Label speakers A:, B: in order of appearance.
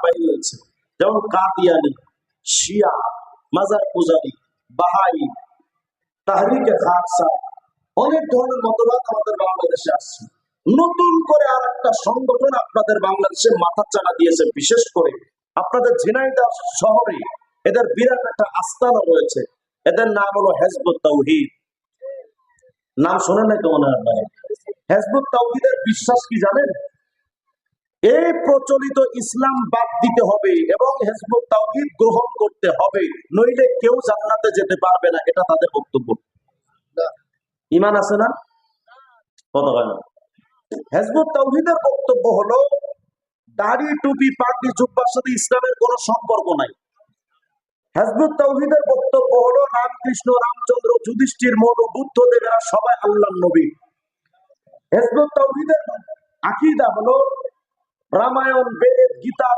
A: বাইরে হয়েছে, যেমন কাদিয়ানি, শিয়া, মাজার পূজারি, বাহাই, তাহরিকে খালসা, অনেক ধরনের মতবাদ আমাদের বাংলাদেশে আসছে। নতুন করে আর একটা সংগঠন আপনাদের বাংলাদেশে মাথা চাড়া দিয়েছে। বিশেষ করে আপনাদের ঝিনাইদহ শহরে এদের বিরাট একটা আস্তানা রয়েছে। এদের নাম হলো হিজবুত তাওহীদ। নাম শোনেন নাই তো মনে হয়? হিজবুত তাওহীদের বিশ্বাস কি জানেন? এই প্রচলিত ইসলাম বাদ দিতে হবে এবং হিজবুত তাওহীদ গ্রহণ করতে হবে, নইলে কেউ জান্নাতে যেতে পারবে না। এটা তাদের বক্তব্য। ঈমান আছে না? কত কেন? হিজবুত তাওহীদের বক্তব্য হলো দাড়ি, টুপি, পাগড়ি, জুব্বার সাথে ইসলামের কোনো সম্পর্ক নাই। হিজবুত তাওহীদের বক্তব্য হলো রামকৃষ্ণ, রামচন্দ্র, যুধিষ্ঠির, মনু, বুদ্ধদেব এরা সবাই আল্লাহর নবী। হিজবুত তাওহীদের আকীদা হলো রামায়ণ, বেদ, গীতা